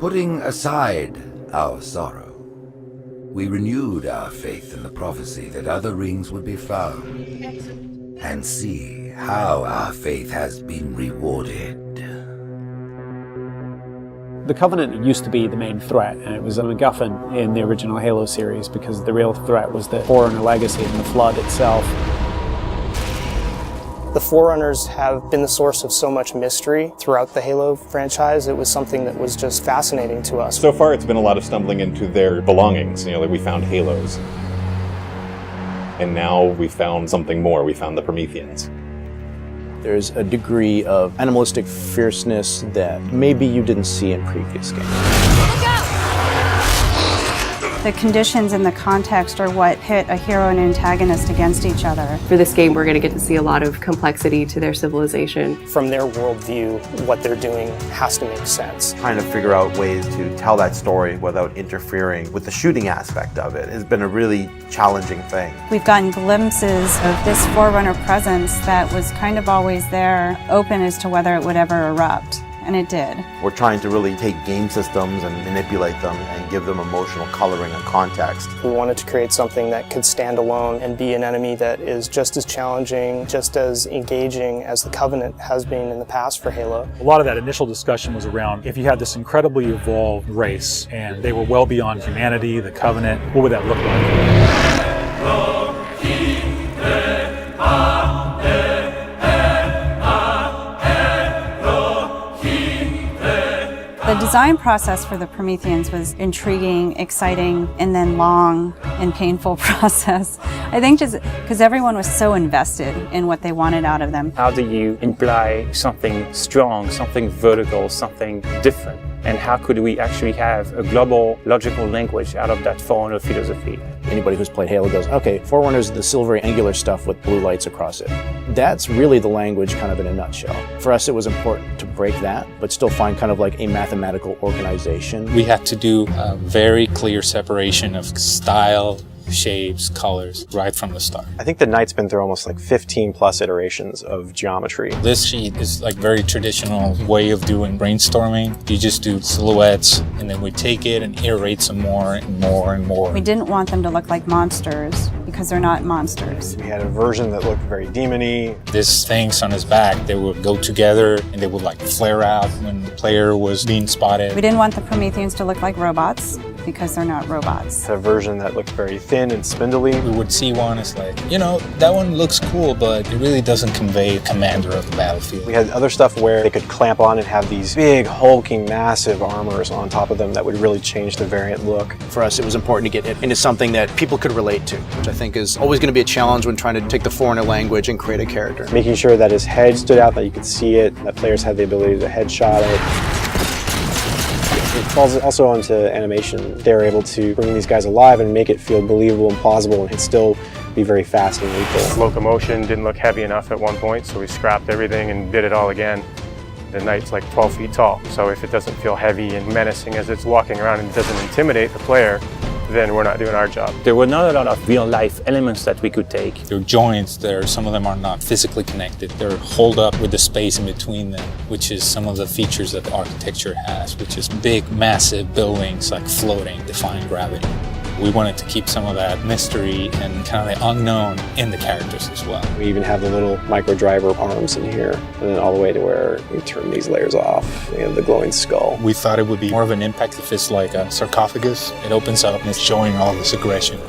Putting aside our sorrow, we renewed our faith in the prophecy that other rings would be found, and see how our faith has been rewarded. The Covenant used to be the main threat, and it was a MacGuffin in the original Halo series because the real threat was the Forerunner legacy and the Flood itself. The Forerunners have been the source of so much mystery throughout the Halo franchise. It was something that was just fascinating to us. So far, it's been a lot of stumbling into their belongings. Like we found Halos. And now we found something more. We found the Prometheans. There's a degree of animalistic fierceness that maybe you didn't see in previous games. The conditions and the context are what pit a hero and antagonist against each other. For this game, we're going to get to see a lot of complexity to their civilization. From their worldview, what they're doing has to make sense. Trying to figure out ways to tell that story without interfering with the shooting aspect of it has been a really challenging thing. We've gotten glimpses of this Forerunner presence that was kind of always there, open as to whether it would ever erupt. And it did. We're trying to really take game systems and manipulate them and give them emotional coloring and context. We wanted to create something that could stand alone and be an enemy that is just as challenging, just as engaging as the Covenant has been in the past for Halo. A lot of that initial discussion was around if you had this incredibly evolved race and they were well beyond humanity, the Covenant, what would that look like? The design process for the Prometheans was intriguing, exciting, and then long and painful process. I think just because everyone was so invested in what they wanted out of them. How do you imply something strong, something vertical, something different? And how could we actually have a global logical language out of that Forerunner philosophy? Anybody who's played Halo goes, okay, Forerunner's the silvery angular stuff with blue lights across it. That's really the language kind of in a nutshell. For us, it was important to break that, but still find kind of like a mathematical organization. We had to do a very clear separation of style, shapes, colors, right from the start. I think the Knight's been through almost like 15 plus iterations of geometry. This sheet is like very traditional way of doing brainstorming. You just do silhouettes and then we take it and iterate some more and more and more. We didn't want them to look like monsters because they're not monsters. We had a version that looked very demon-y. These things on his back, they would go together and they would like flare out when the player was being spotted. We didn't want the Prometheans to look like robots because they're not robots. A version that looked very thin and spindly. We would see one as like, you know, that one looks cool, but it really doesn't convey commander of the battlefield. We had other stuff where they could clamp on and have these big, hulking, massive armors on top of them that would really change the variant look. For us, it was important to get it into something that people could relate to, which I think is always going to be a challenge when trying to take the Forerunner language and create a character. Making sure that his head stood out, that you could see it, that players had the ability to headshot it. It falls also onto animation. They're able to bring these guys alive and make it feel believable and plausible and still be very fast and lethal. Locomotion didn't look heavy enough at one point, so we scrapped everything and did it all again. The Knight's like 12 feet tall, so if it doesn't feel heavy and menacing as it's walking around and it doesn't intimidate the player, then we're not doing our job. There were not a lot of real-life elements that we could take. There are joints there, some of them are not physically connected. They're holed up with the space in between them, which is some of the features that the architecture has, which is big, massive buildings like floating, defying gravity. We wanted to keep some of that mystery and kind of the unknown in the characters as well. We even have the little micro driver arms in here, and then all the way to where we turn these layers off. We have the glowing skull. We thought it would be more of an impact if it's like a sarcophagus. It opens up and it's showing all this aggression.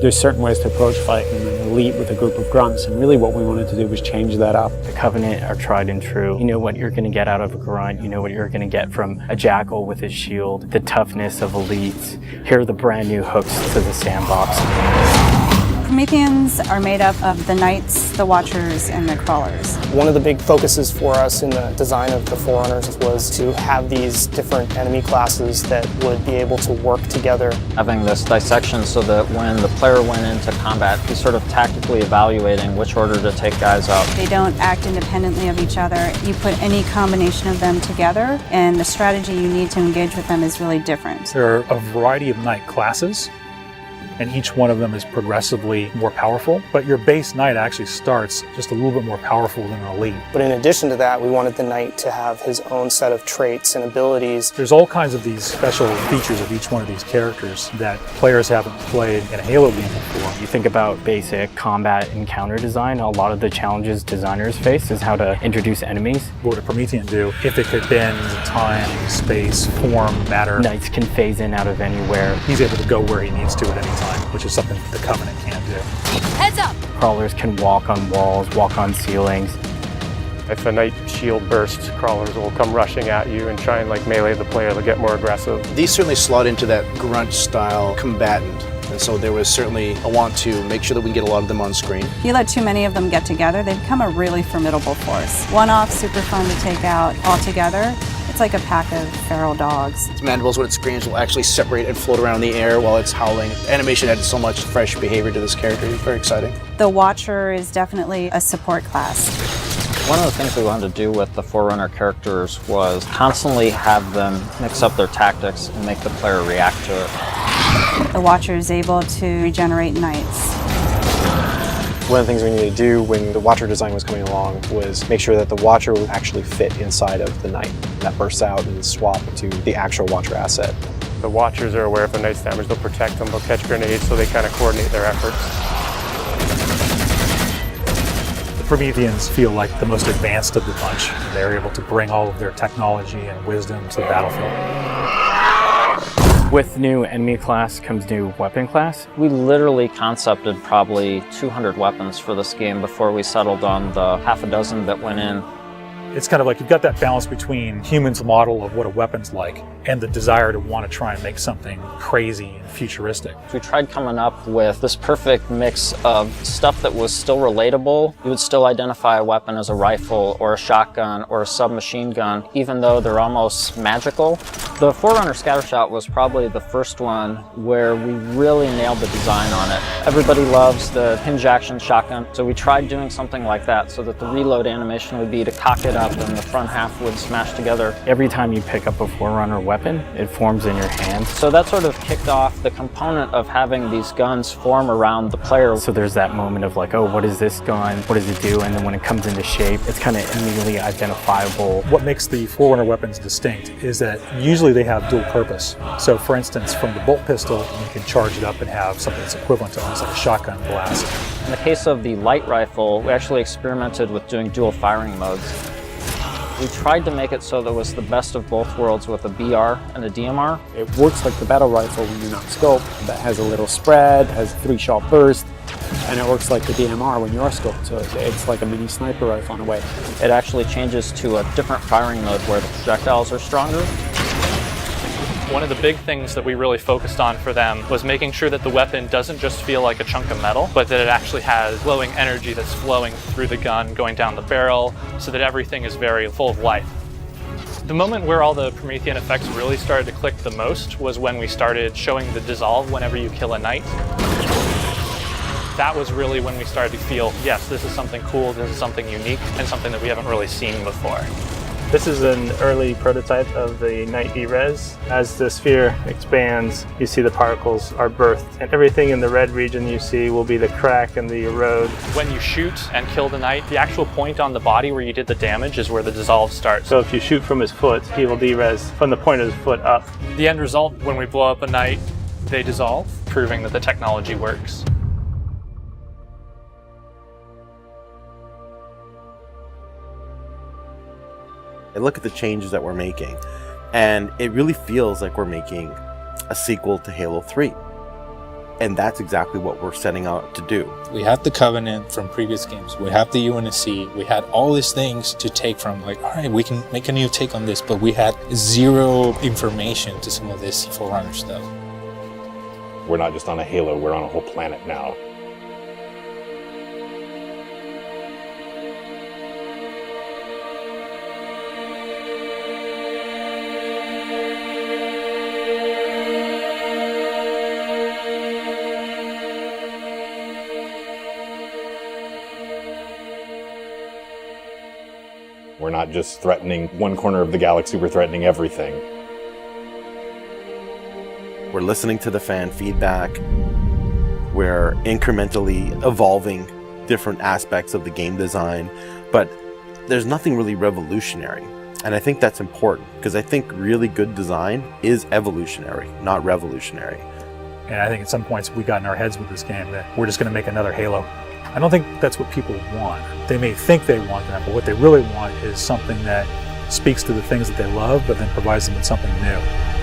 There's certain ways to approach fighting an elite with a group of grunts, and really what we wanted to do was change that up. The Covenant are tried and true. You know what you're going to get out of a grunt. You know what you're going to get from a jackal with his shield. The toughness of elites. Here are the brand new hooks to the sandbox. Prometheans are made up of the Knights, the Watchers, and the Crawlers. One of the big focuses for us in the design of the Forerunners was to have these different enemy classes that would be able to work together. Having this dissection so that when the player went into combat, he's sort of tactically evaluating which order to take guys out. They don't act independently of each other. You put any combination of them together, and the strategy you need to engage with them is really different. There are a variety of Knight classes. and each one of them is progressively more powerful. But your base knight actually starts just a little bit more powerful than an elite. But in addition to that, we wanted the knight to have his own set of traits and abilities. There's all kinds of these special features of each one of these characters that players haven't played in a Halo game before. You think about basic combat encounter design, a lot of the challenges designers face is how to introduce enemies. What would a Promethean do if it could bend time, space, form, matter? Knights can phase in out of anywhere. He's able to go where he needs to at any time, which is something the Covenant can't do. Heads up! Crawlers can walk on walls, walk on ceilings. If a knight shield bursts, crawlers will come rushing at you and try and like melee the player to get more aggressive. These certainly slot into that grunt style combatant. And so there was certainly a want to make sure that we can get a lot of them on screen. If you let too many of them get together, they become a really formidable force. One-off, super fun to take out all together. It's like a pack of feral dogs. Its mandibles, when it screams, will actually separate and float around in the air while it's howling. Animation added so much fresh behavior to this character. It's very exciting. The Watcher is definitely a support class. One of the things we wanted to do with the Forerunner characters was constantly have them mix up their tactics and make the player react to it. The Watcher is able to regenerate knights. One of the things we needed to do when the Watcher design was coming along was make sure that the Watcher would actually fit inside of the Knight. That bursts out and swap to the actual Watcher asset. The Watchers are aware if a knight's damaged, they'll protect them, they'll catch grenades, so they kind of coordinate their efforts. The Prometheans feel like the most advanced of the bunch. They're able to bring all of their technology and wisdom to the battlefield. With new enemy class comes new weapon class. We literally concepted probably 200 weapons for this game before we settled on the half a dozen that went in. It's kind of like you've got that balance between humans' model of what a weapon's like and the desire to want to try and make something crazy and futuristic. We tried coming up with this perfect mix of stuff that was still relatable. You would still identify a weapon as a rifle or a shotgun or a submachine gun, even though they're almost magical. The Forerunner Scattershot was probably the first one where we really nailed the design on it. Everybody loves the hinge action shotgun, so we tried doing something like that so that the reload animation would be to cock it up and the front half would smash together. Every time you pick up a Forerunner weapon, it forms in your hand. So that sort of kicked off the component of having these guns form around the player. So there's that moment of like, oh, what is this gun? What does it do? And then when it comes into shape, it's kind of immediately identifiable. What makes the Forerunner weapons distinct is that usually they have dual purpose. So for instance, from the bolt pistol, you can charge it up and have something that's equivalent to almost like a shotgun blast. In the case of the light rifle, we actually experimented with doing dual firing modes. We tried to make it so that it was the best of both worlds with a BR and a DMR. It works like the battle rifle when you're not scoped. That has a little spread, has 3-shot burst, and it works like the DMR when you are scoped. So it's like a mini sniper rifle in a way. It actually changes to a different firing mode where the projectiles are stronger. One of the big things that we really focused on for them was making sure that the weapon doesn't just feel like a chunk of metal, but that it actually has glowing energy that's flowing through the gun, going down the barrel, so that everything is very full of life. The moment where all the Promethean effects really started to click the most was when we started showing the dissolve whenever you kill a knight. That was really when we started to feel, yes, this is something cool, this is something unique, and something that we haven't really seen before. This is an early prototype of the Knight D-Res. As the sphere expands, you see the particles are birthed, and everything in the red region you see will be the crack and the erode. When you shoot and kill the knight, the actual point on the body where you did the damage is where the dissolve starts. So if you shoot from his foot, he will D-Res from the point of his foot up. The end result, when we blow up a knight, they dissolve, proving that the technology works. I look at the changes that we're making, and it really feels like we're making a sequel to Halo 3. And that's exactly what we're setting out to do. We have the Covenant from previous games. We have the UNSC. We had all these things to take from, like, all right, we can make a new take on this, but we had zero information to some of this Forerunner stuff. We're not just on a Halo, we're on a whole planet now. We're not just threatening one corner of the galaxy, we're threatening everything. We're listening to the fan feedback. We're incrementally evolving different aspects of the game design, but there's nothing really revolutionary. And I think that's important because I think really good design is evolutionary, not revolutionary. And I think at some points we got in our heads with this game that we're just going to make another Halo. I don't think that's what people want. They may think they want that, but what they really want is something that speaks to the things that they love, but then provides them with something new.